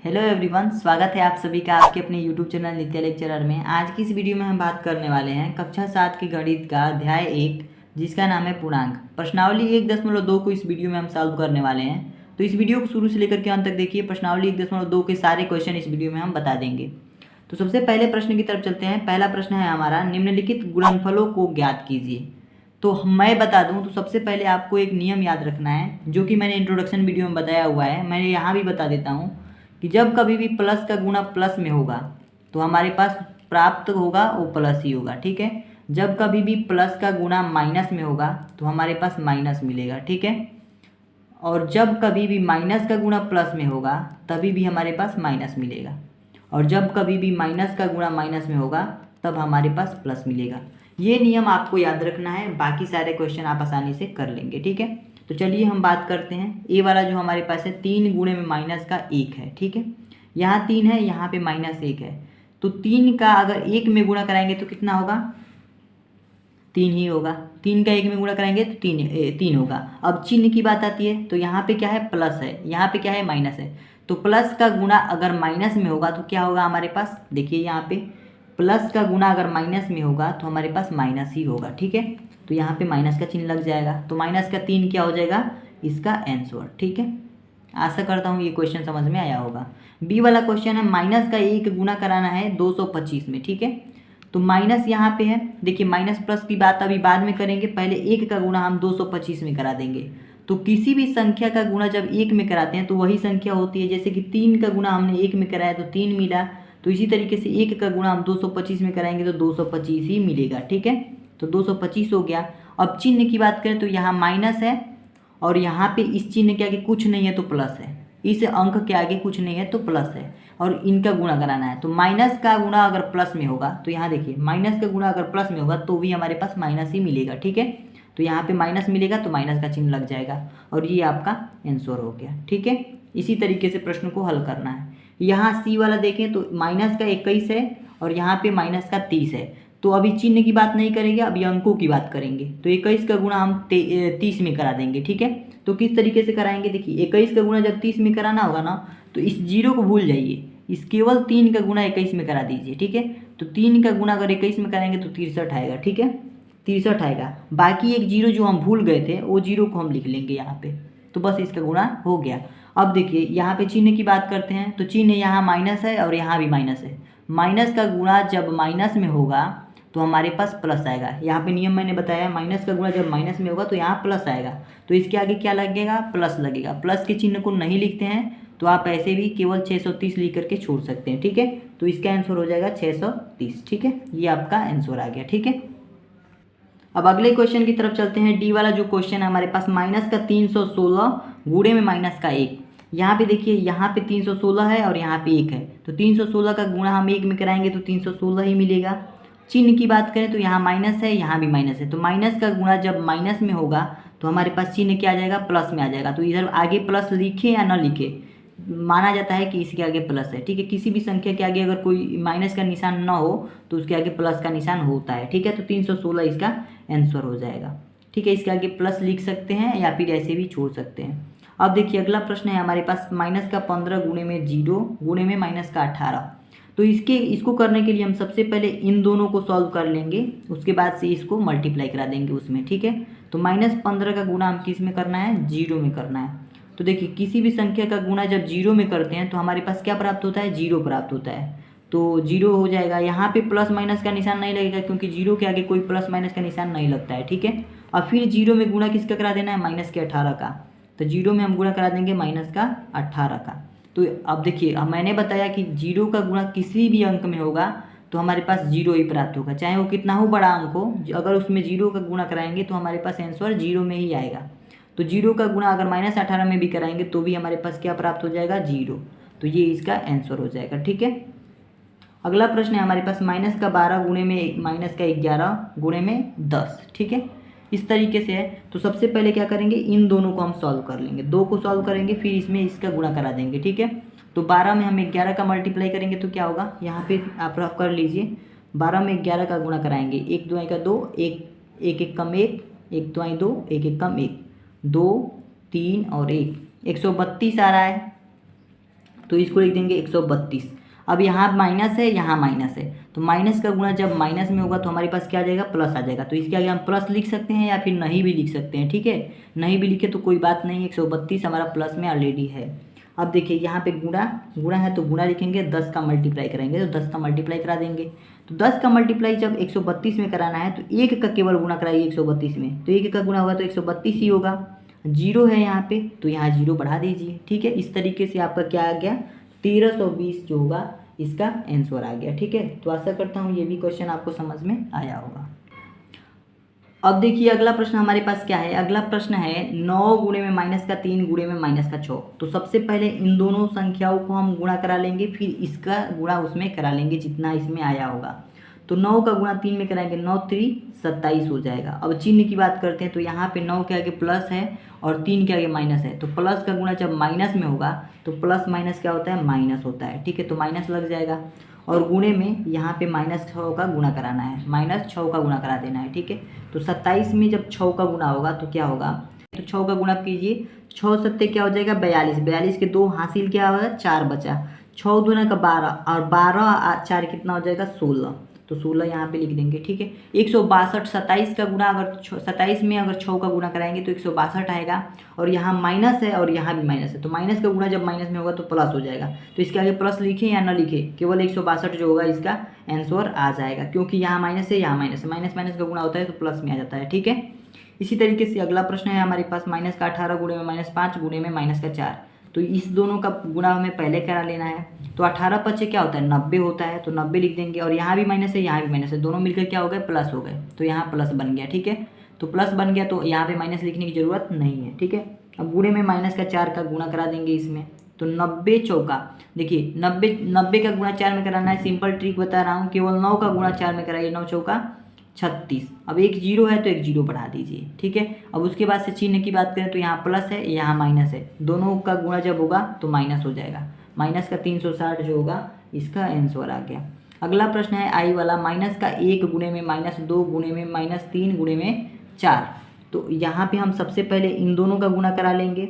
Hello everyone, स्वागत है आप सभी का आपके अपने यूट्यूब चैनल नित्य लेक्चरर में। आज की इस वीडियो में हम बात करने वाले हैं कक्षा 7 के गणित का अध्याय 1, जिसका नाम है पूर्णांक। प्रश्नावली 1.2 को इस वीडियो में हम सॉल्व करने वाले हैं। तो इस वीडियो को शुरू से लेकर के अंत तक देखिए। प्रश्नावली 1.2 के सारे क्वेश्चन इस वीडियो में हम बता देंगे। तो सबसे पहले प्रश्न की तरफ चलते हैं। पहला प्रश्न है हमारा, निम्नलिखित गुणनफलों को ज्ञात कीजिए। तो मैं बता दूं तो सबसे पहले आपको एक नियम याद रखना है, जो कि मैंने इंट्रोडक्शन वीडियो में बताया हुआ है। मैंने यहाँ भी बता देता हूँ कि जब कभी भी प्लस का गुणा प्लस में होगा तो हमारे पास प्राप्त होगा वो प्लस ही होगा, ठीक है। जब कभी भी प्लस का गुणा माइनस में होगा तो हमारे पास माइनस मिलेगा, ठीक है। और जब कभी भी माइनस का गुणा प्लस में होगा तभी भी हमारे पास माइनस मिलेगा। और जब कभी भी माइनस का गुणा माइनस में होगा तब हमारे पास प्लस मिलेगा। ये नियम आपको याद रखना है, बाकी सारे क्वेश्चन आप आसानी से कर लेंगे, ठीक है। तो चलिए हम बात करते हैं। ए वाला जो हमारे पास है 3 गुणे में माइनस का 1 है, ठीक है। यहाँ 3 है, यहाँ पे -1 है। तो 3 का अगर 1 में गुणा कराएंगे तो कितना होगा? 3 ही होगा। 3 का 1 में गुणा कराएंगे तो 3 होगा। अब चिन्ह की बात आती है तो यहाँ पे क्या है? प्लस है, यहाँ पे क्या है? माइनस है। तो प्लस का गुणा अगर माइनस में होगा तो क्या होगा हमारे पास? देखिए यहाँ पे प्लस का गुणा अगर माइनस में होगा तो हमारे पास माइनस ही होगा, ठीक है। तो यहाँ पे माइनस का चिन्ह लग जाएगा। तो माइनस का 3 क्या हो जाएगा? इसका आंसर, ठीक है। आशा करता हूँ ये क्वेश्चन समझ में आया होगा। बी वाला क्वेश्चन है, माइनस का 1 गुना कराना है 225 में, ठीक है। तो माइनस यहाँ पे है, देखिए माइनस प्लस की बात अभी बाद में करेंगे, पहले 1 का गुणा हम 225 में करा देंगे। तो किसी भी संख्या का गुणा जब 1 में कराते हैं तो वही संख्या होती है। जैसे कि 3 का गुणा हमने 1 में कराया तो 3 मिला। तो इसी तरीके से 1 का गुणा हम 225 में कराएंगे तो 225 ही मिलेगा, ठीक है। तो 225 हो गया। अब चिन्ह की बात करें तो यहाँ माइनस है और यहाँ पे इस चिन्ह के आगे कुछ नहीं है तो प्लस है। इस अंक के आगे कुछ नहीं है तो प्लस है और इनका गुणा कराना है। तो माइनस का गुणा अगर प्लस में होगा तो यहाँ देखिए माइनस का गुणा अगर प्लस में होगा तो भी हमारे पास माइनस ही मिलेगा, ठीक है। तो यहाँ पे माइनस मिलेगा तो माइनस का चिन्ह लग जाएगा और ये आपका आंसर हो गया, ठीक है। इसी तरीके से प्रश्न को हल करना है। यहाँ सी वाला देखें तो माइनस का 21 है और यहाँ पे माइनस का 30 है। तो अभी चिन्ह की बात नहीं करेंगे, अभी अंकों की बात करेंगे। तो 21 का गुणा हम 30 में करा देंगे, ठीक है। तो किस तरीके से कराएंगे? देखिए 21 का गुणा जब 30 में कराना होगा ना तो इस जीरो को भूल जाइए, इस केवल 3 का गुणा 21 में करा दीजिए, ठीक है। तो 3 का गुणा अगर 21 में कराएंगे तो 63 आएगा, ठीक है। 63 आएगा। बाकी एक जीरो जो हम भूल गए थे वो जीरो को हम लिख लेंगे यहाँ पे। तो बस इसका गुणा हो गया। अब देखिए यहाँ पे चिन्ह की बात करते हैं तो चिन्ह यहाँ माइनस है और यहाँ भी माइनस है। माइनस का गुणा जब माइनस में होगा तो हमारे पास प्लस आएगा। यहाँ पे नियम मैंने बताया, माइनस का गुणा जब माइनस में होगा तो यहाँ प्लस आएगा। तो इसके आगे क्या लगेगा? प्लस लगेगा। प्लस के चिन्ह को नहीं लिखते हैं तो आप ऐसे भी केवल 630 लिख करके छोड़ सकते हैं, ठीक है। तो इसका आंसर हो जाएगा 630, ठीक है। ये आपका आंसर आ गया, ठीक है। अब अगले क्वेश्चन की तरफ चलते हैं। डी वाला जो क्वेश्चन है हमारे पास, माइनस का 316 गुणे में माइनस का 1। यहाँ पे देखिए यहाँ पे 316 है और यहाँ पे 1 है। तो 316 का गुणा हम 1 में कराएंगे तो 316 ही मिलेगा। चिन्ह की बात करें तो यहाँ माइनस है, यहाँ भी माइनस है। तो माइनस का गुणा जब माइनस में होगा तो हमारे पास चिन्ह क्या आ जाएगा? प्लस में आ जाएगा। तो इधर आगे प्लस लिखे या ना लिखे, माना जाता है कि इसके आगे प्लस है, ठीक है। किसी भी संख्या के आगे अगर कोई माइनस का निशान ना हो तो उसके आगे प्लस का निशान होता है, ठीक है। तो 316 इसका आंसर हो जाएगा, ठीक है। इसके आगे प्लस लिख सकते हैं या फिर ऐसे भी छोड़ सकते हैं। अब देखिए अगला प्रश्न है हमारे पास, माइनस का 15 गुणे में 0 गुणे में माइनस का 18। तो इसको करने के लिए हम सबसे पहले इन दोनों को सॉल्व कर लेंगे, उसके बाद से इसको मल्टीप्लाई करा देंगे उसमें, ठीक है। तो -15 का गुणा हम किस में करना है? 0 में करना है। तो देखिए किसी भी संख्या का गुणा जब 0 में करते हैं तो हमारे पास क्या प्राप्त होता है? 0 प्राप्त होता है। तो 0 हो जाएगा। यहाँ पे प्लस माइनस का निशान नहीं लगेगा क्योंकि 0 के आगे कोई प्लस माइनस का निशान नहीं लगता है, ठीक है। और फिर 0 में गुणा किसका करा देना है? माइनस के 18 का। तो 0 में हम गुणा करा देंगे माइनस का 18 का। तो अब देखिए अब मैंने बताया कि 0 का गुणा किसी भी अंक में होगा तो हमारे पास 0 ही प्राप्त होगा, चाहे वो कितना हो बड़ा अंक हो। अगर उसमें 0 का गुणा कराएंगे तो हमारे पास आंसर 0 में ही आएगा। तो 0 का गुणा अगर -18 में भी कराएंगे तो भी हमारे पास क्या प्राप्त हो जाएगा? 0। तो ये इसका आंसर हो जाएगा, ठीक है। अगला प्रश्न है हमारे पास, माइनस का 12 गुणे में माइनस का 11 गुणे में 10, ठीक है। इस तरीके से है। तो सबसे पहले क्या करेंगे? इन दोनों को हम सॉल्व कर लेंगे, 2 को सॉल्व करेंगे फिर इसमें इसका गुणा करा देंगे, ठीक है। तो 12 में हम 11 का मल्टीप्लाई करेंगे तो क्या होगा? यहाँ पे आप रफ कर लीजिए। 12 में 11 का गुणा कराएंगे, 1 2 का 2, 1 1 कम 1, 1 2 2, 1 1 कम 1, 2 3 और 1, 132 आ रहा है। तो इसको लिख देंगे 132। अब यहाँ माइनस है, यहाँ माइनस है, तो माइनस का गुणा जब माइनस में होगा तो हमारे पास क्या आ जाएगा, प्लस आ जाएगा। तो इसके आगे हम प्लस लिख सकते हैं या फिर नहीं भी लिख सकते हैं, ठीक है। नहीं भी लिखे तो कोई बात नहीं, 132 हमारा प्लस में ऑलरेडी है। अब देखिए यहाँ पे गुणा है तो गुणा लिखेंगे, 10 का मल्टीप्लाई करेंगे तो 10 का मल्टीप्लाई करा देंगे। तो 10 का मल्टीप्लाई जब 132 में कराना है तो 1 का केवल गुणा कराइए 132 में, तो 1 का गुणा होगा तो 132 ही होगा। 0 है यहाँ पे तो यहाँ 0 बढ़ा दीजिए, ठीक है। इस तरीके से आपका क्या आ गया, 1320 जो होगा इसका आंसर आ गया, ठीक है। तो आशा करता हूँ ये भी क्वेश्चन आपको समझ में आया होगा। अब देखिए अगला प्रश्न हमारे पास क्या है। अगला प्रश्न है 9 गुणे में माइनस का 3 गुणे में माइनस का 6। तो सबसे पहले इन दोनों संख्याओं को हम गुणा करा लेंगे, फिर इसका गुणा उसमें करा लेंगे जितना इसमें आया होगा। तो 9 का गुणा 3 में कराएंगे, 9 3 27 हो जाएगा। अब चिन्ह की बात करते हैं तो यहाँ पे 9 के आगे प्लस है और 3 के आगे माइनस है, तो प्लस का गुणा जब माइनस में होगा तो प्लस माइनस क्या होता है, माइनस होता है, ठीक है। तो माइनस लग जाएगा और गुणे में यहाँ पे -6 का गुणा कराना है, -6 का गुणा करा देना है, ठीक है। तो 27 में जब 6 का गुणा होगा तो क्या होगा, तो 6 का गुणा कीजिए, 6 सत्ते क्या हो जाएगा 42, 42 के 2 हासिल क्या होगा 4 बचा, 6 दूना का 12 और 12 4 कितना हो जाएगा 16, तो 16 यहाँ पे लिख देंगे, ठीक है। 162 27 का गुणा अगर 27 में अगर 6 का गुणा कराएंगे तो 162 आएगा और यहाँ माइनस है और यहाँ भी माइनस है, तो माइनस का गुणा जब माइनस में होगा तो प्लस हो जाएगा। तो इसके आगे प्लस लिखें या ना लिखें, केवल 162 जो होगा इसका आंसर आ जाएगा, क्योंकि यहाँ माइनस है यहाँ माइनस है, माइनस माइनस का गुणा होता है तो प्लस में आ जाता है, ठीक है। इसी तरीके से अगला प्रश्न है हमारे पास माइनस का 18 गुणे में -5 गुणे में माइनस का 4। तो इस दोनों का गुणा हमें पहले करा लेना है। तो 18 पचे क्या होता है 90 होता है, तो 90 लिख देंगे और यहाँ भी माइनस है यहाँ भी माइनस है, दोनों मिलकर क्या हो गए प्लस हो गए, तो यहाँ प्लस बन गया, ठीक है। तो प्लस बन गया तो यहाँ पे माइनस लिखने की जरूरत नहीं है, ठीक है। अब गुणे में माइनस का 4 का गुणा करा देंगे इसमें, तो 90 चौका, देखिए 90 का गुणा 4 में कराना है, सिंपल ट्रिक बता रहा हूँ, केवल 9 का गुणा 4 में कराइए, 9 चौका 36। अब एक 0 है तो एक 0 बढ़ा दीजिए, ठीक है। अब उसके बाद से चिन्ह की बात करें तो यहाँ प्लस है यहाँ माइनस है, दोनों का गुणा जब होगा तो माइनस हो जाएगा, माइनस का 360 जो होगा इसका आंसर आ गया। अगला प्रश्न है आई वाला, माइनस का 1 गुणे में -2 गुणे में -3 गुणे में 4। तो यहाँ पे हम सबसे पहले इन दोनों का गुणा करा लेंगे,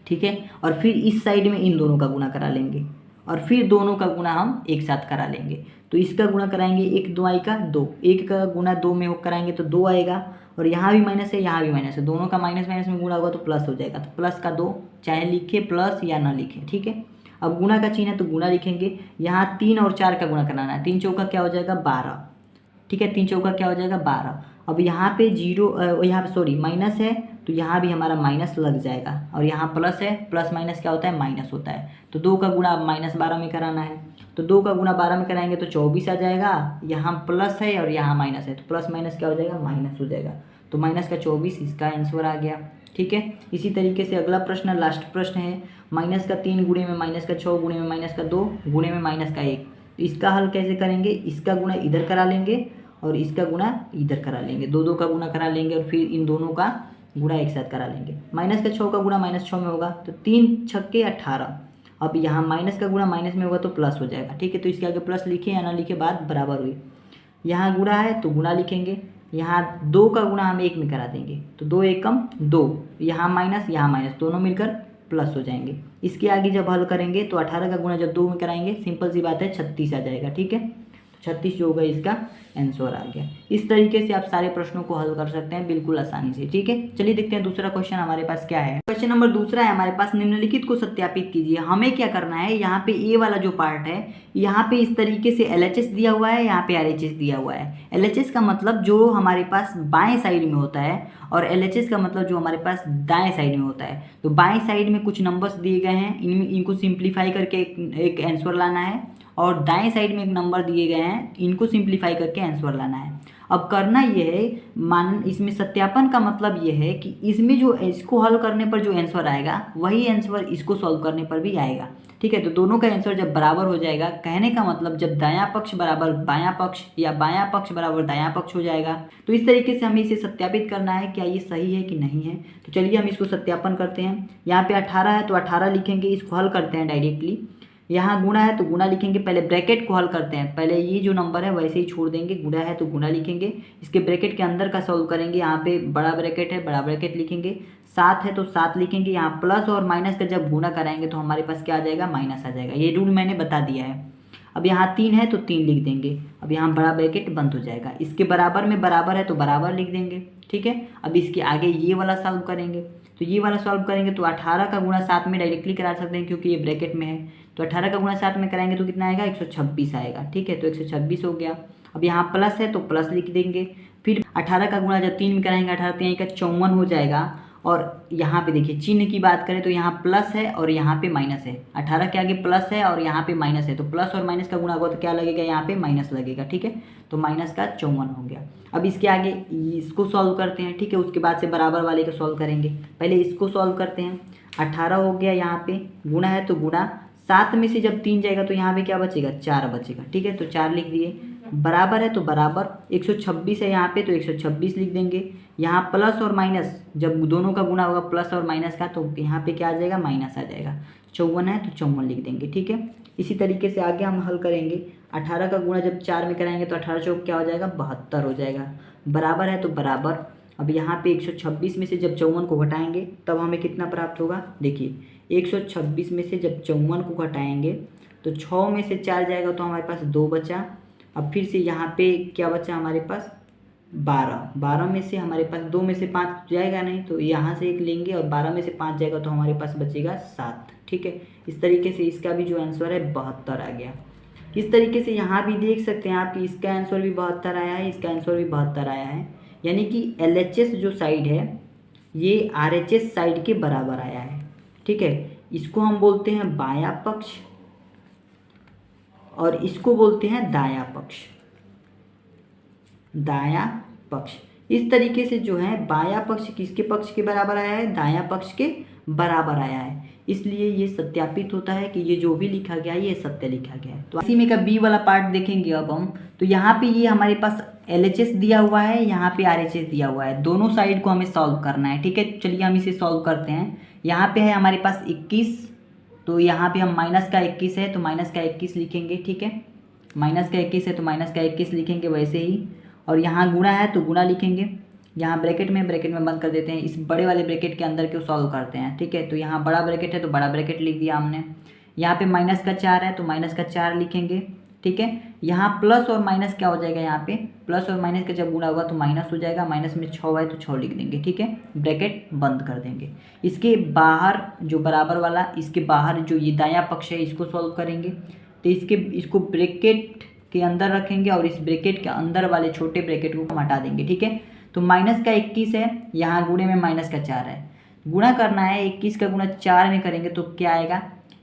ठीक है, और फिर इस साइड में इन दोनों का गुणा करा लेंगे और फिर दोनों का गुणा हम एक साथ करा लेंगे। तो इसका गुणा कराएंगे 1 2 का 2, 1 का गुणा 2 में कराएंगे तो 2 आएगा और यहाँ भी माइनस है यहाँ भी माइनस है, दोनों का माइनस माइनस में गुणा होगा तो प्लस हो जाएगा, तो प्लस का 2 चाहे लिखे प्लस या ना लिखे, ठीक है। अब गुणा का चिन्ह है तो गुणा लिखेंगे, यहाँ 3 और 4 का गुणा कराना है, 3 चौका क्या हो जाएगा 12, ठीक है, 3 चौका क्या हो जाएगा 12। अब यहाँ पे यहाँ पे सॉरी माइनस है तो यहाँ भी हमारा माइनस लग जाएगा और यहाँ प्लस है, प्लस माइनस क्या होता है माइनस होता है। तो 2 का गुणा -12 में कराना है, तो 2 का गुणा 12 में कराएंगे तो 24 आ जाएगा, यहाँ प्लस है और यहाँ माइनस है, तो प्लस माइनस क्या हो जाएगा माइनस हो जाएगा, तो माइनस का 24 इसका आंसर आ गया, ठीक है। इसी तरीके से अगला प्रश्न लास्ट प्रश्न है, माइनस का 3 गुणे में -6 गुणे में -2 गुणे में -1। तो इसका हल कैसे करेंगे, इसका गुणा इधर करा लेंगे और इसका गुणा इधर करा लेंगे, 2 का गुणा करा लेंगे और फिर इन दोनों का गुणा एक साथ करा लेंगे। -6 का गुणा -6 में होगा तो 3 छक्के 18। अब यहाँ माइनस का गुणा माइनस में होगा तो प्लस हो जाएगा, ठीक है। तो इसके आगे प्लस लिखे या ना लिखे बात बराबर हुई। यहाँ गुणा है तो गुणा लिखेंगे, यहाँ 2 का गुणा हम 1 में करा देंगे तो 2 एकम 2, यहाँ माइनस दोनों मिलकर प्लस हो जाएंगे। इसके आगे जब हल करेंगे तो 18 का गुणा जब 2 में कराएंगे सिंपल सी बात है 36 आ जाएगा, ठीक है। 36 जो होगा इसका आंसर आ गया। इस तरीके से आप सारे प्रश्नों को हल कर सकते हैं बिल्कुल आसानी से, ठीक है। चलिए देखते हैं दूसरा क्वेश्चन हमारे पास क्या है। क्वेश्चन नंबर दूसरा है हमारे पास, निम्नलिखित को सत्यापित कीजिए। हमें क्या करना है, यहाँ पे ए वाला जो पार्ट है यहाँ पे इस तरीके से LHS दिया हुआ है, यहाँ पे RHS दिया हुआ है। LHS का मतलब जो हमारे पास बाएं साइड में होता है और LHS का मतलब जो हमारे पास दाएं साइड में होता है। तो बाएं साइड में कुछ नंबर्स दिए गए हैं, इनको सिंप्लीफाई करके एक आंसर लाना है और दाएं साइड में एक नंबर दिए गए हैं, इनको सिंप्लीफाई करके आंसर लाना है। अब करना ये है, इसमें सत्यापन का मतलब ये है कि इसमें जो इसको हल करने पर जो आंसर आएगा वही आंसर इसको सॉल्व करने पर भी आएगा, ठीक है। तो दोनों का आंसर जब बराबर हो जाएगा, कहने का मतलब जब दायां पक्ष बराबर बायां पक्ष या बायां पक्ष बराबर दायां पक्ष हो जाएगा, तो इस तरीके से हमें इसे सत्यापित करना है क्या ये सही है कि नहीं है। तो चलिए हम इसको सत्यापन करते हैं। यहाँ पे 18 है तो 18 लिखेंगे, इसको हल करते हैं डायरेक्टली। यहाँ गुणा है तो गुणा लिखेंगे, पहले ब्रैकेट को हल करते हैं, पहले ये जो नंबर है वैसे ही छोड़ देंगे, गुणा है तो गुणा लिखेंगे, इसके ब्रैकेट के अंदर का सॉल्व करेंगे, यहाँ पे बड़ा ब्रैकेट है बड़ा ब्रैकेट लिखेंगे, 7 है तो 7 लिखेंगे, यहाँ प्लस और माइनस का जब गुणा कराएंगे तो हमारे पास क्या आ जाएगा, माइनस आ जाएगा। ये रूल मैंने बता दिया है। अब यहाँ 3 है तो 3 लिख देंगे, अब यहाँ बड़ा ब्रैकेट बंद हो जाएगा, इसके बराबर में बराबर है तो बराबर लिख देंगे, ठीक है। अब इसके आगे ये वाला सॉल्व करेंगे, तो ये वाला सॉल्व करेंगे तो 18 का गुणा 7 में डायरेक्टली करा सकते हैं क्योंकि ये ब्रैकेट में है, तो 18 का गुणा 7 में कराएंगे तो कितना आएगा, 126 आएगा, ठीक है। तो 126 हो गया। अब यहाँ प्लस है तो प्लस लिख देंगे, फिर 18 का गुणा जब 3 में कराएंगे 18 3 का 54 हो जाएगा। और यहाँ पे देखिए चिन्ह की बात करें तो यहाँ प्लस है और यहाँ पे माइनस है, 18 के आगे प्लस है और यहाँ पे माइनस है, तो प्लस और माइनस का गुणा होगा तो क्या लगेगा, यहाँ पे माइनस लगेगा, ठीक है। तो माइनस का 54 हो गया। अब इसके आगे इसको सॉल्व करते हैं, ठीक है, उसके बाद से बराबर वाले को सॉल्व करेंगे। पहले इसको सॉल्व करते हैं, 18 हो गया, यहाँ पे गुणा है तो गुणा, 7 में से जब 3 जाएगा तो यहाँ पे क्या बचेगा, 4 बचेगा, ठीक है। तो 4 लिख दिए, बराबर है तो बराबर, 126 है यहाँ पे तो 126 लिख देंगे। यहाँ प्लस और माइनस जब दोनों का गुणा होगा प्लस और माइनस का तो यहाँ पे क्या आ जाएगा, माइनस आ जाएगा। 54 है तो 54 लिख देंगे, ठीक है। इसी तरीके से आगे हम हल करेंगे। 18 का गुणा जब 4 में कराएंगे तो 18 चौक क्या हो जाएगा, 72 हो जाएगा। बराबर है तो बराबर, अब यहाँ पे 126 में से जब 54 को घटाएंगे तब हमें कितना प्राप्त होगा, देखिए 126 में से जब 54 को घटाएंगे तो 6 में से 4 जाएगा तो हमारे पास 2 बचा। अब फिर से यहाँ पे क्या बचा हमारे पास, 12 में से हमारे पास 2 में से 5 जाएगा नहीं तो यहाँ से 1 लेंगे और 12 में से 5 जाएगा तो हमारे पास बचेगा 7, ठीक है। इस तरीके से इसका भी जो आंसर है 72 आ गया। इस तरीके से यहाँ भी देख सकते हैं आप कि इसका आंसर भी 72 आया है, इसका आंसर भी 72 आया है, यानी कि LHS जो साइड है ये RHS साइड के बराबर आया है, ठीक है। इसको हम बोलते हैं बायां पक्ष और इसको बोलते हैं दायां पक्ष, दायां पक्ष। इस तरीके से जो है बायां पक्ष किसके पक्ष के बराबर आया है, दायां पक्ष के बराबर आया है, इसलिए ये सत्यापित होता है कि ये जो भी लिखा गया है ये सत्य लिखा गया है। तो इसी में का बी वाला पार्ट देखेंगे अब हम, तो यहाँ पे ये हमारे पास LHS दिया हुआ है, यहाँ पे RHS दिया हुआ है, दोनों साइड को हमें सॉल्व करना है, ठीक है। चलिए हम इसे सॉल्व करते हैं। यहाँ पे है हमारे पास 21, तो यहाँ पे हम माइनस का 21 है तो माइनस का 21 लिखेंगे, ठीक है। माइनस का 21 है तो माइनस का 21 लिखेंगे वैसे ही, और यहाँ गुणा है तो गुणा लिखेंगे, यहाँ ब्रैकेट में बंद कर देते हैं, इस बड़े वाले ब्रैकेट के अंदर को सॉल्व करते हैं, ठीक है। तो यहाँ बड़ा ब्रैकेट है तो बड़ा ब्रैकेट लिख दिया हमने, यहाँ पे माइनस का 4 है तो माइनस का 4 लिखेंगे, ठीक है। यहाँ प्लस और माइनस क्या हो जाएगा, यहाँ पे प्लस और माइनस का जब गुणा होगा तो माइनस हो जाएगा, माइनस में 6 है तो 6 लिख देंगे, ठीक है। ब्रैकेट बंद कर देंगे। इसके बाहर जो बराबर वाला, इसके बाहर जो ये दायां पक्ष है इसको सॉल्व करेंगे, तो इसको ब्रैकेट के अंदर रखेंगे और इस ब्रैकेट के अंदर वाले छोटे ब्रैकेट को हटा देंगे, ठीक है। तो माइनस का 21 है, यहाँ गुणे में माइनस का 4 है, गुणा करना है, 21 का गुणा 4 में करेंगे तो क्या आएगा,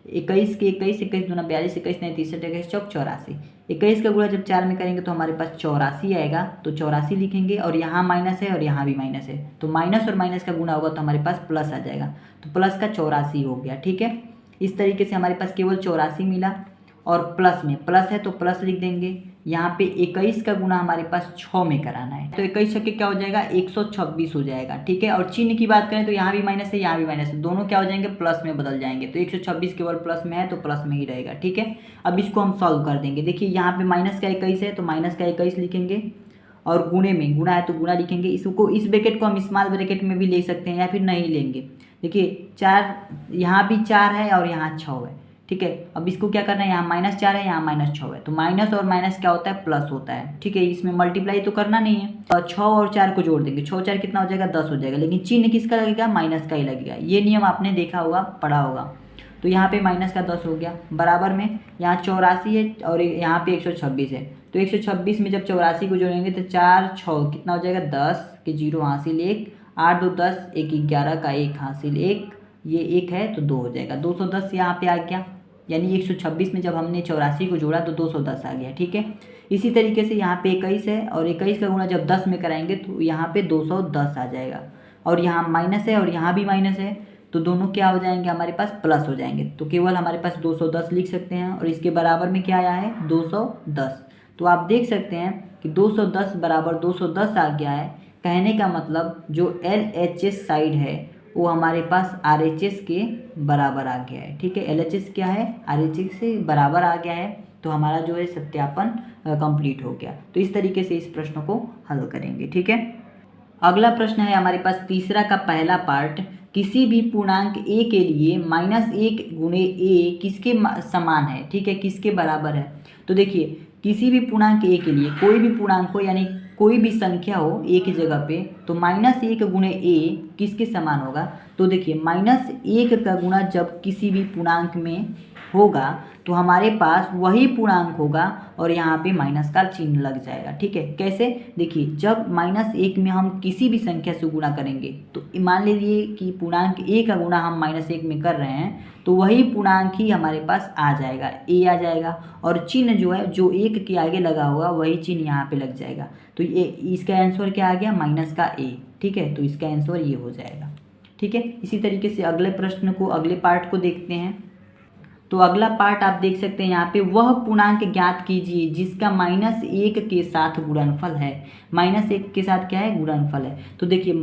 21 के 21, 21 दूना 42, 21 नहीं 63, 21 चौक 84, 21 का गुणा जब 4 में करेंगे तो हमारे पास 84 आएगा, तो 84 लिखेंगे, और यहाँ माइनस है और यहाँ भी माइनस है, तो माइनस और माइनस का गुणा होगा तो हमारे पास प्लस आ जाएगा, तो प्लस का 84 हो गया, ठीक है। इस तरीके से हमारे पास केवल 84 मिला, और प्लस में प्लस है तो प्लस लिख देंगे। यहाँ पे 21 का गुणा हमारे पास 6 में कराना है, तो 21 छक्के क्या हो जाएगा, 126 हो जाएगा, ठीक है। और चिन्ह की बात करें तो यहाँ भी माइनस है यहाँ भी माइनस है, दोनों क्या हो जाएंगे, प्लस में बदल जाएंगे, तो 126 केवल प्लस में है तो प्लस में ही रहेगा, ठीक है। अब इसको हम सॉल्व कर देंगे। देखिए यहाँ पे माइनस का 21 है तो माइनस का 21 लिखेंगे, और गुणे में गुणा है तो गुणा लिखेंगे। इसको इस ब्रैकेट को हम स्मॉल ब्रैकेट में भी ले सकते हैं या फिर नहीं लेंगे। देखिए 4, यहाँ भी 4 है और यहाँ 6 है, ठीक है। अब इसको क्या करना है, यहाँ -4 है यहाँ -6 है, तो माइनस और माइनस क्या होता है, प्लस होता है, ठीक है। इसमें मल्टीप्लाई तो करना नहीं है, और 6 और 4 को जोड़ देंगे, 6 और 4 कितना हो जाएगा, 10 हो जाएगा, लेकिन चिन्ह किसका लगेगा, माइनस का ही लगेगा। ये नियम आपने देखा होगा, पढ़ा होगा। तो यहाँ पे माइनस का 10 हो गया, बराबर में यहाँ 84 है और यहाँ पे 126 है, तो 126 में जब 84 को जोड़ेंगे तो 4 6 कितना हो जाएगा, 10 के 0 हासिल 1, 8 2 10, 1 11 का 1 हासिल 1, ये 1 है तो 2 हो जाएगा, 210 यहाँ पे आ गया, यानी 126 में जब हमने 84 को जोड़ा तो 210 आ गया, ठीक है। इसी तरीके से यहाँ पे 21 है और 21 का गुणा जब 10 में कराएंगे तो यहाँ पे 210 आ जाएगा, और यहाँ माइनस है और यहाँ भी माइनस है, तो दोनों क्या हो जाएंगे, हमारे पास प्लस हो जाएंगे, तो केवल हमारे पास 210 लिख सकते हैं। और इसके बराबर में क्या आया है, 210। तो आप देख सकते हैं कि 210 बराबर 210 आ गया है। कहने का मतलब जो LHS साइड है वो हमारे पास RHS के बराबर आ गया है। ठीक है, LHS क्या है, RHS से बराबर आ गया है, तो हमारा जो है सत्यापन कंप्लीट हो गया। तो इस तरीके से इस प्रश्न को हल करेंगे। ठीक है, अगला प्रश्न है हमारे पास तीसरा का पहला पार्ट, किसी भी पूर्णांक a के लिए -1 गुणे a किसके समान है। ठीक है, किसके बराबर है। तो देखिए, किसी भी पूर्णांक a के लिए, कोई भी पूर्णांक हो यानी कोई भी संख्या हो a की जगह पे, तो -1 गुणे a किसके समान होगा। तो देखिए, -1 का गुणा जब किसी भी पूर्णांक में होगा तो हमारे पास वही पूर्णांक होगा और यहाँ पे माइनस का चिन्ह लग जाएगा। ठीक है, कैसे, देखिए, जब -1 में हम किसी भी संख्या से गुणा करेंगे, तो मान लीजिए कि पूर्णांक a का गुणा हम -1 में कर रहे हैं, तो वही पूर्णांक ही हमारे पास आ जाएगा, a आ जाएगा, और चिन्ह जो है जो 1 के आगे लगा होगा वही चिन्ह यहाँ पे लग जाएगा। तो ये इसका आंसर क्या आ गया, माइनस का a। ठीक है, तो इसका आंसर ये हो जाएगा। ठीक है, इसी तरीके से अगले प्रश्न को, अगले पार्ट को देखते हैं। तो अगला पार्ट आप देख सकते हैं यहाँ पे, वह पूर्णांक ज्ञात कीजिए जिसका -1 के साथ गुणनफल है। -1 के साथ क्या है, गुणनफल है। तो देखिए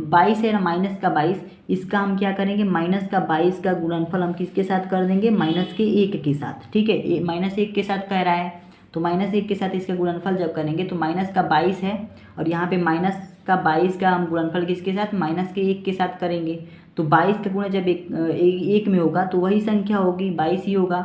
22 है ना, -22, इसका हम क्या करेंगे, -22 का गुणनफल हम किसके साथ कर देंगे, -1 के साथ। ठीक है, -1 के साथ कह रहा है, तो -1 के साथ इसका गुणनफल जब करेंगे तो -22 है, और यहाँ पे -22 का हम गुणनफल किसके साथ, -1 के साथ करेंगे। तो 22 का गुणा जब एक में होगा तो वही संख्या होगी, 22 ही होगा,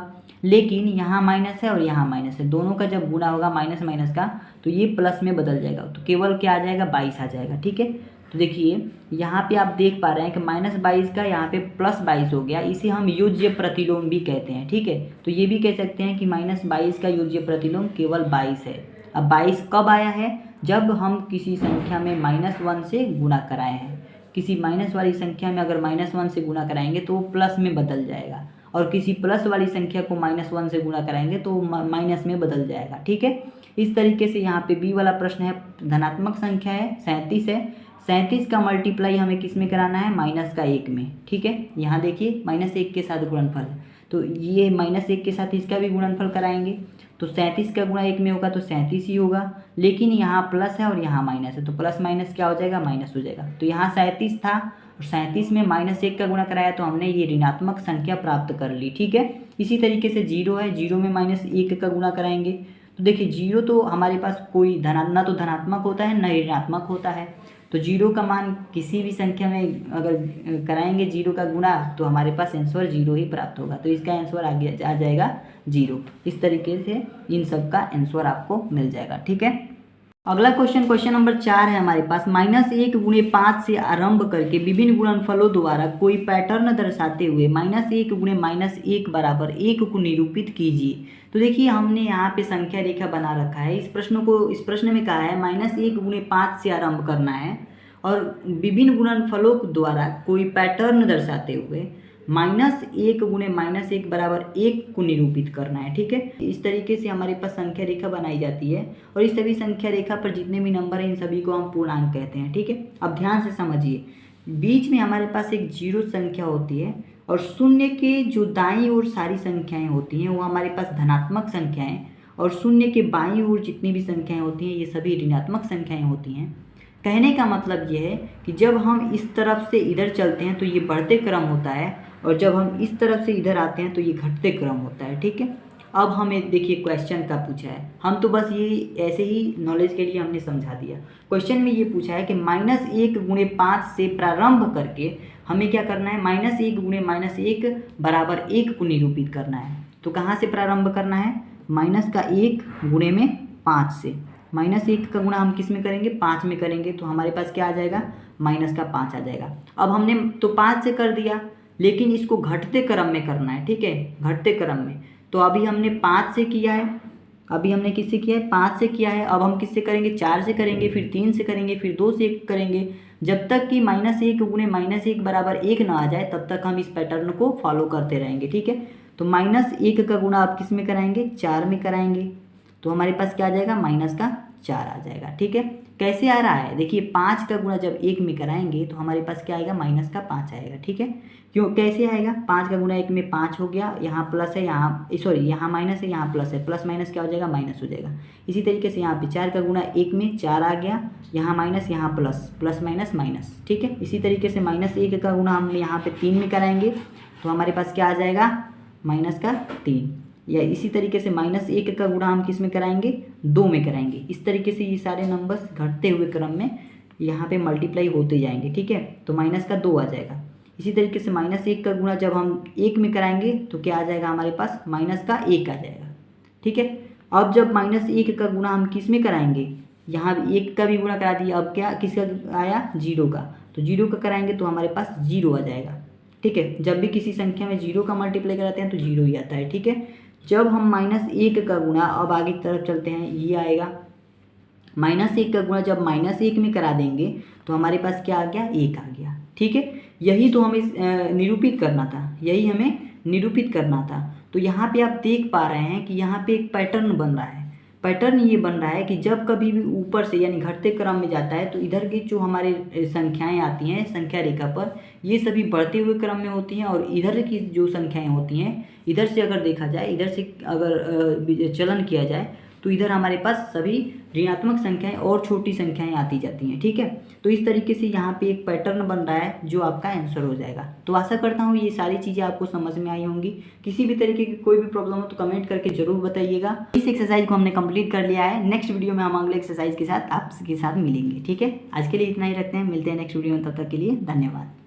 लेकिन यहाँ माइनस है और यहाँ माइनस है, दोनों का जब गुणा होगा माइनस माइनस का, तो ये प्लस में बदल जाएगा, तो केवल क्या आ जाएगा, 22 आ जाएगा। ठीक है, तो देखिए यहाँ पे आप देख पा रहे हैं कि -22 का यहाँ पे +22 हो गया, इसे हम योज्य प्रतिलोम भी कहते हैं। ठीक है, तो ये भी कह सकते हैं कि -22 का योज्य प्रतिलोम केवल 22 है। अब 22 कब आया है, जब हम किसी संख्या में -1 से गुणा कराए हैं। किसी माइनस वाली संख्या में अगर -1 से गुणा कराएंगे तो वो प्लस में बदल जाएगा, और किसी प्लस वाली संख्या को -1 से गुणा कराएंगे तो माइनस में बदल जाएगा। ठीक है, इस तरीके से यहाँ पे बी वाला प्रश्न है, धनात्मक संख्या है, 37 है, 37 का मल्टीप्लाई हमें किस में कराना है, -1 में। ठीक है, यहाँ देखिए -1 के साथ गुणनफल है, तो ये -1 के साथ इसका भी गुणनफल कराएंगे, तो 37 का गुणा 1 में होगा तो 37 ही होगा, लेकिन यहाँ प्लस है और यहाँ माइनस है, तो प्लस माइनस क्या हो जाएगा, माइनस हो जाएगा। तो यहाँ 37 था और 37 में -1 का गुणा कराया तो हमने ये ऋणात्मक संख्या प्राप्त कर ली। ठीक है, इसी तरीके से 0 है, 0 में -1 का गुणा कराएंगे, तो देखिए 0 तो हमारे पास कोई ना तो धनात्मक होता है ना ऋणात्मक होता है, तो 0 का मान किसी भी संख्या में अगर कराएंगे 0 का गुणा तो हमारे पास आंसर 0 ही प्राप्त होगा, तो इसका आंसर आ जाएगा 0। इस तरीके से इन सब का आंसर आपको मिल जाएगा। ठीक है, अगला क्वेश्चन नंबर 4 है हमारे पास, -1 गुणे 5 से आरंभ करके विभिन्न गुणनफलों द्वारा कोई पैटर्न दर्शाते हुए -1 गुणे -1 बराबर 1 को निरूपित कीजिए। तो देखिए हमने यहाँ पे संख्या रेखा बना रखा है, इस प्रश्न में कहा है -1 गुणे 5 से आरंभ करना है और विभिन्न गुणनफलों द्वारा कोई पैटर्न दर्शाते हुए -1 गुणे -1 बराबर 1 को निरूपित करना है। ठीक है, इस तरीके से हमारे पास संख्या रेखा बनाई जाती है, और इस सभी संख्या रेखा पर जितने भी नंबर हैं इन सभी को हम पूर्णांक कहते हैं। ठीक है, अब ध्यान से समझिए, बीच में हमारे पास एक 0 संख्या होती है, और शून्य के जो दाईं ओर सारी संख्याएं होती हैं वो हमारे पास धनात्मक संख्याएं, और शून्य के बाईं ओर जितनी भी संख्याएं होती हैं ये सभी ऋणात्मक संख्याएं होती हैं। कहने का मतलब ये है कि जब हम इस तरफ से इधर चलते हैं तो ये बढ़ते क्रम होता है, और जब हम इस तरफ से इधर आते हैं तो ये घटते क्रम होता है। ठीक है, अब हमें देखिए क्वेश्चन का पूछा है, हम तो बस ये ऐसे ही नॉलेज के लिए हमने समझा दिया। क्वेश्चन में ये पूछा है कि -1 गुणे 5 से प्रारंभ करके हमें क्या करना है, -1 गुणे -1 बराबर 1 को निरूपित करना है। तो कहाँ से प्रारंभ करना है, -1 गुणे में 5 से। -1 का गुणा हम किस में करेंगे, 5 में करेंगे, तो हमारे पास क्या आ जाएगा, -5 आ जाएगा। अब हमने तो 5 से कर दिया, लेकिन इसको घटते क्रम में करना है। ठीक है, घटते क्रम में, तो अभी हमने 5 से किया है, अभी हमने किससे किया है, 5 से किया है, अब हम किससे करेंगे, 4 से करेंगे, फिर 3 से करेंगे, फिर 2 से करेंगे, जब तक कि -1 गुणे -1 बराबर 1 ना आ जाए तब तक हम इस पैटर्न को फॉलो करते रहेंगे। ठीक है, तो -1 का गुणा आप किस में कराएंगे, 4 में कराएंगे, तो हमारे पास क्या आ जाएगा, 4 आ जाएगा। ठीक है, कैसे आ रहा है देखिए, 5 का गुणा जब 1 में कराएंगे तो हमारे पास क्या आएगा, माइनस का 5 आएगा। ठीक है, क्यों कैसे आएगा, 5 का गुणा 1 में 5 हो गया, यहाँ प्लस है, यहाँ सॉरी यहाँ माइनस है, यहाँ प्लस है, प्लस माइनस क्या हो जाएगा, माइनस हो जाएगा। इसी तरीके से यहाँ पे 4 का गुणा 1 में 4 आ गया, यहाँ माइनस यहाँ प्लस, प्लस माइनस माइनस। ठीक है, इसी तरीके से -1 का गुणा हम यहाँ पे 3 में कराएंगे तो हमारे पास क्या आ जाएगा, माइनस का 3। या इसी तरीके से -1 का गुणा हम किस में कराएंगे, 2 में कराएंगे। इस तरीके से ये सारे नंबर्स घटते हुए क्रम में यहाँ पे मल्टीप्लाई होते जाएंगे। ठीक है, तो माइनस का 2 आ जाएगा। इसी तरीके से -1 का गुणा जब हम 1 में कराएंगे तो क्या आ जाएगा हमारे पास, माइनस का 1 आ जाएगा। ठीक है, अब जब -1 का गुणा हम किस में कराएंगे, यहाँ 1 का भी गुणा करा दिया, अब क्या किसका आया, 0 का, तो 0 का कराएंगे तो हमारे पास 0 आ जाएगा। ठीक है, जब भी किसी संख्या में 0 का मल्टीप्लाई कराते हैं तो 0 ही आता है। ठीक है, जब हम -1 का गुणा, अब आगे की तरफ चलते हैं, ये आएगा -1 का गुणा जब -1 में करा देंगे तो हमारे पास क्या आ गया, 1 आ गया। ठीक है, यही तो हमें निरूपित करना था, यही हमें निरूपित करना था। तो यहाँ पे आप देख पा रहे हैं कि यहाँ पे एक पैटर्न बन रहा है। पैटर्न ये बन रहा है कि जब कभी भी ऊपर से यानी घटते क्रम में जाता है तो इधर की जो हमारे संख्याएं आती हैं संख्या रेखा पर, ये सभी बढ़ते हुए क्रम में होती हैं, और इधर की जो संख्याएं होती हैं, इधर से अगर देखा जाए, इधर से अगर चलन किया जाए तो इधर हमारे पास सभी ऋणात्मक संख्याएं और छोटी संख्याएं आती जाती हैं। ठीक है, तो इस तरीके से यहाँ पे एक पैटर्न बन रहा है जो आपका आंसर हो जाएगा। तो आशा करता हूँ ये सारी चीज़ें आपको समझ में आई होंगी। किसी भी तरीके की कोई भी प्रॉब्लम हो तो कमेंट करके जरूर बताइएगा। इस एक्सरसाइज को हमने कंप्लीट कर लिया है। नेक्स्ट वीडियो में हम अगले एक्सरसाइज के साथ आपके साथ मिलेंगे। ठीक है, आज के लिए इतना ही रखते हैं, मिलते हैं नेक्स्ट वीडियो में, तब तक के लिए धन्यवाद।